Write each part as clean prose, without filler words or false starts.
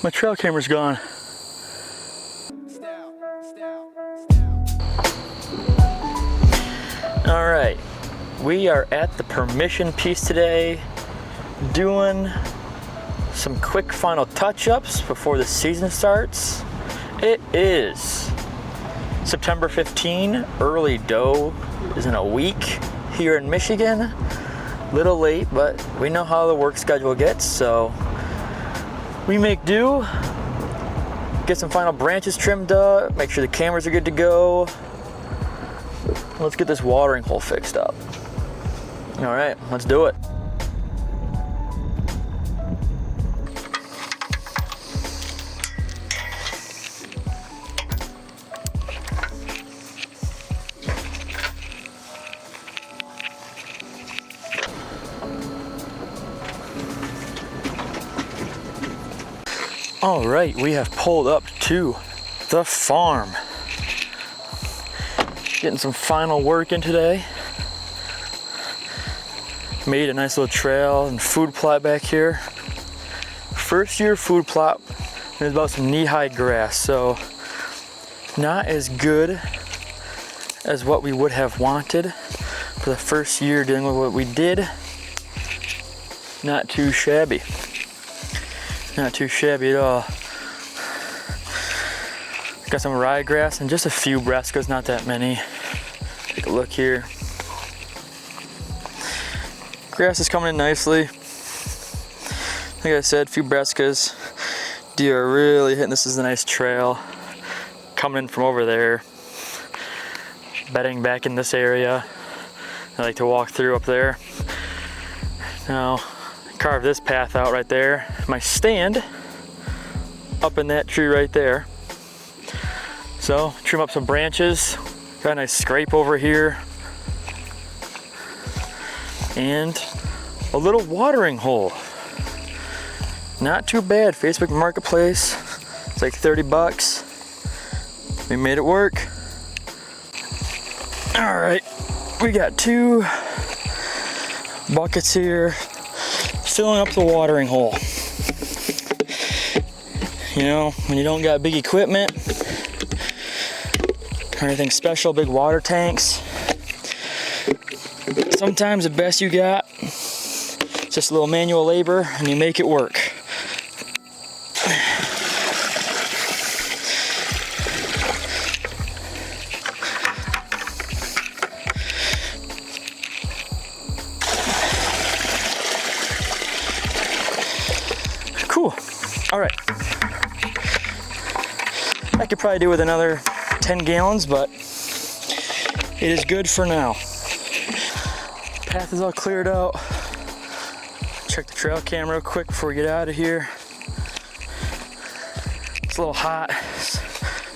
My trail camera's gone. All right, we are at the permission piece today, doing some quick final touch-ups before the season starts. It is September 15, early doe is in a week here in Michigan. Little late, but we know how the work schedule gets, so we make do. Get some final branches trimmed up, make sure the cameras are good to go. Let's get this watering hole fixed up. All right, let's do it. All right, we have pulled up to the farm. Getting some final work in today. Made a nice little trail and food plot back here. First year food plot, there's about some knee-high grass, so not as good as what we would have wanted for the first year dealing with what we did. Not too shabby. Not too shabby at all. Got some ryegrass and just a few brassicas, not that many. Take a look here. Grass is coming in nicely. Like I said, a few brassicas. Deer are really hitting. This is a nice trail. Coming in from over there. Bedding back in this area. I like to walk through up there. Now, carve this path out right there. My stand up in that tree right there. So trim up some branches. Got a nice scrape over here. And a little watering hole. Not too bad. Facebook Marketplace. It's like 30 bucks. We made it work. All right, we got 2 buckets here. Filling up the watering hole. You know, when you don't got big equipment or anything special, big water tanks, sometimes the best you got is just a little manual labor and you make it work. Cool. All right. I could probably do with another 10 gallons, but it is good for now. Path is all cleared out. Check the trail cam real quick before we get out of here. It's a little hot. It's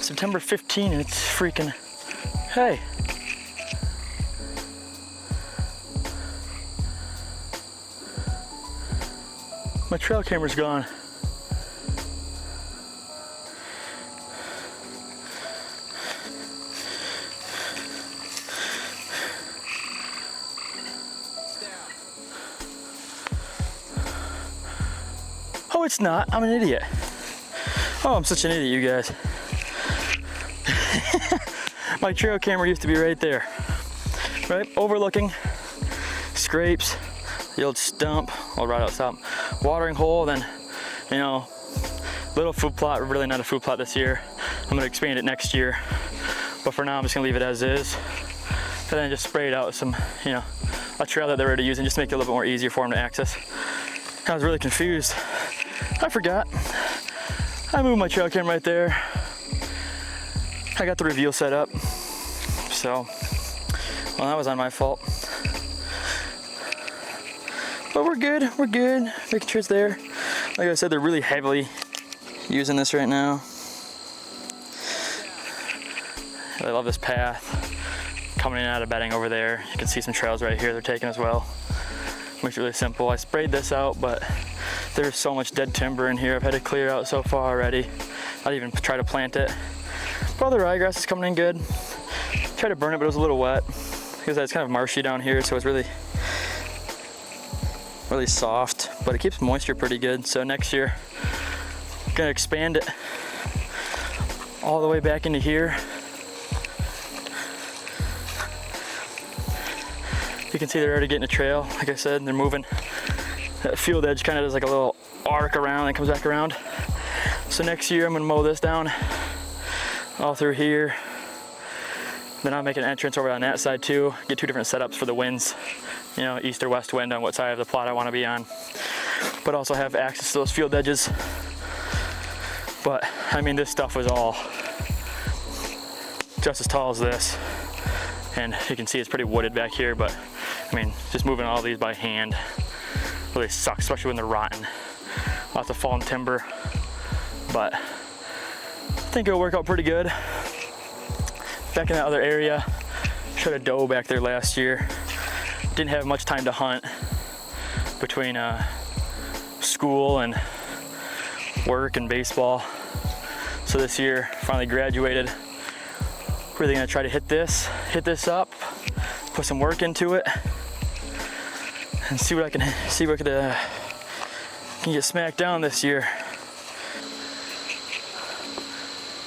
September 15 and it's freaking, hey. My trail camera's gone. Oh, it's not. I'm an idiot. Oh, I'm such an idiot, you guys. My trail camera used to be right there. Right? Overlooking scrapes, the old stump, right out stump, watering hole, then, you know, little food plot, really not a food plot this year. I'm gonna expand it next year. But for now, I'm just gonna leave it as is. And then just spray it out with some, you know, a trail that they're already using, just to make it a little bit more easier for them to access. I was really confused. I forgot. I moved my trail cam right there. I got the reveal set up. So, well, that was on my fault. But we're good, making sure it's there. Like I said, they're really heavily using this right now. I love this path. Coming in and out of bedding over there. You can see some trails right here they're taking as well. Makes it really simple. I sprayed this out, but there's so much dead timber in here. I've had to clear out so far already. I'd even try to plant it. But all the ryegrass is coming in good. Tried to burn it, but it was a little wet because it's kind of marshy down here, so it's really soft, but it keeps moisture pretty good. So next year, Gonna expand it all the way back into here. You can see they're already getting a trail. Like I said, they're moving. That field edge kind of does like a little arc around and comes back around. So next year I'm gonna mow this down all through here. Then I'll make an entrance over on that side too. Get 2 different setups for the winds. You know, east or west wind on what side of the plot I want to be on. But also have access to those field edges. But I mean, this stuff was all just as tall as this. And you can see it's pretty wooded back here, but I mean, just moving all these by hand really sucks, especially when they're rotten. Lots of fallen timber, but I think it'll work out pretty good. Back in that other area, shot a doe back there last year. Didn't have much time to hunt between school and work and baseball. So this year, finally graduated. Really gonna try to hit this up, put some work into it, and see what I can get smacked down this year.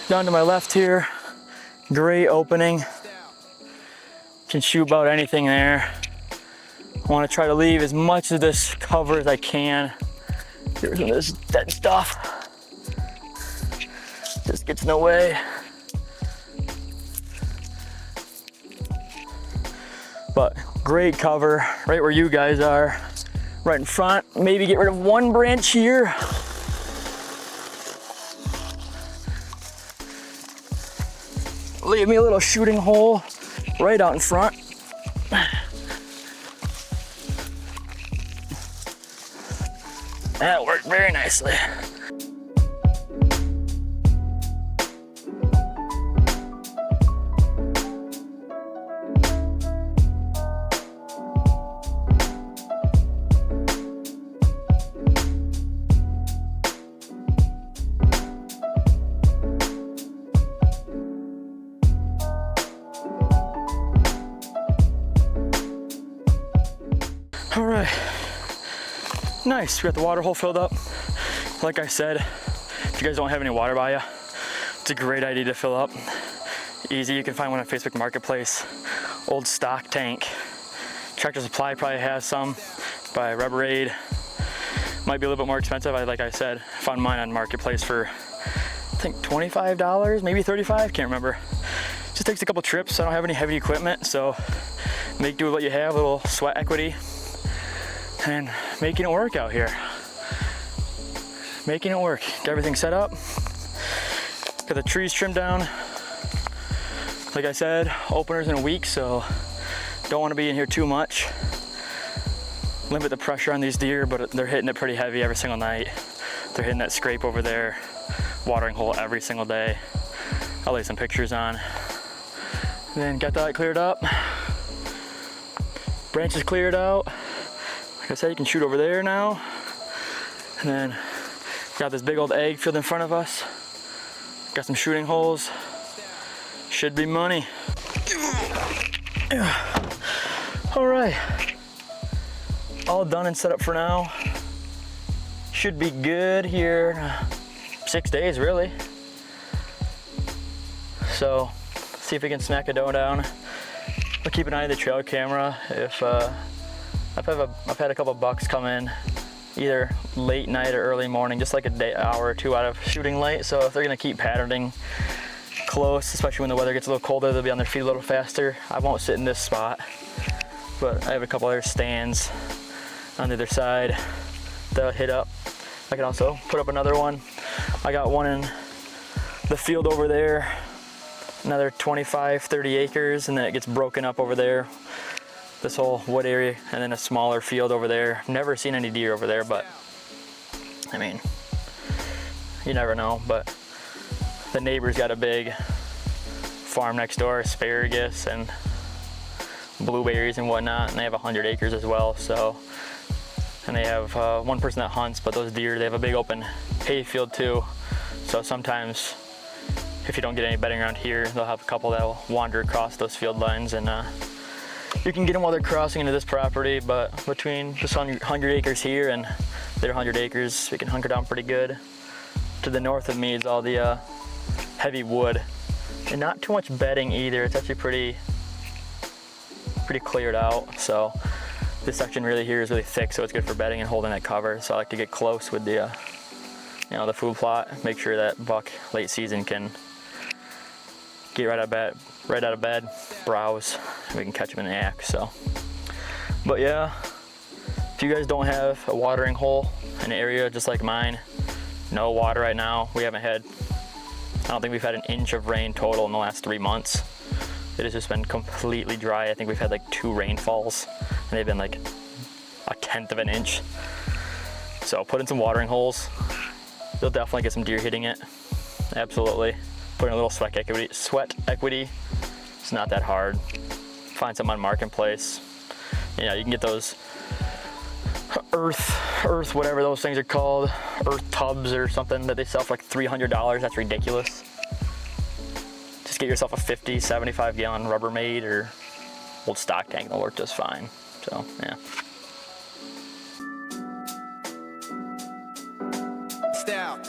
Down to my left here, great opening. Can shoot about anything there. I want to try to leave as much of this cover as I can. Here's some of this dead stuff. Just gets in the way. But great cover, right where you guys are, right in front. Maybe get rid of one branch here. Leave me a little shooting hole right out in front. That worked very nicely. All right, nice. We got the water hole filled up. Like I said, if you guys don't have any water by you, it's a great idea to fill up. Easy, you can find one on Facebook Marketplace. Old stock tank. Tractor Supply probably has some by Rubberade. Might be a little bit more expensive. Like I said, found mine on Marketplace for, I think $25, maybe $35, can't remember. Just takes a couple trips. I don't have any heavy equipment, so make do with what you have, a little sweat equity. And making it work out here. Making it work. Got everything set up. Got the trees trimmed down. Like I said, openers in a week, so don't want to be in here too much. Limit the pressure on these deer, but they're hitting it pretty heavy every single night. They're hitting that scrape over there, watering hole every single day. I'll lay some pictures on. Then got that cleared up. Branches cleared out. Like I said, you can shoot over there now. And then got this big old egg field in front of us. Got some shooting holes. Should be money. All right. All done and set up for now. Should be good here. 6 days, really. So, see if we can smack a doe down. We'll keep an eye on the trail camera. If I've had a couple bucks come in either late night or early morning, just like hour or two out of shooting light. So if they're gonna keep patterning close, especially when the weather gets a little colder, they'll be on their feet a little faster. I won't sit in this spot, but I have a couple other stands on the other side that'll hit up. I can also put up another one. I got one in the field over there, another 25, 30 acres, and then it gets broken up over there. This whole wood area, and then a smaller field over there. Never seen any deer over there, but I mean, you never know. But the neighbor's got a big farm next door, asparagus and blueberries and whatnot, and they have 100 acres as well. So, and they have one person that hunts, but those deer, they have a big open hay field too. So sometimes, if you don't get any bedding around here, they'll have a couple that will wander across those field lines, and you can get them while they're crossing into this property. But between this 100 acres here and their 100 acres, we can hunker down pretty good. to the north of me is all the heavy wood, and not too much bedding either. It's actually pretty cleared out. So this section really here is really thick, so it's good for bedding and holding that cover. So I like to get close with the you know, the food plot, make sure that buck late season can get right out of bed, browse, and we can catch him in the act. So, but yeah, if you guys don't have a watering hole in an area just like mine, no water right now. We haven't had, I don't think we've had an inch of rain total in the last 3 months. It has just been completely dry. I think we've had like 2 rainfalls, and they've been like 1/10 of an inch. So put in some watering holes. You'll definitely get some deer hitting it. Absolutely. Put in a little sweat equity. It's not that hard. Find some on Marketplace. You know, you can get those earth, whatever those things are called, earth tubs or something that they sell for like $300. That's ridiculous. Just get yourself a 50, 75 gallon Rubbermaid or old stock tank. They'll work just fine. So, yeah. Style.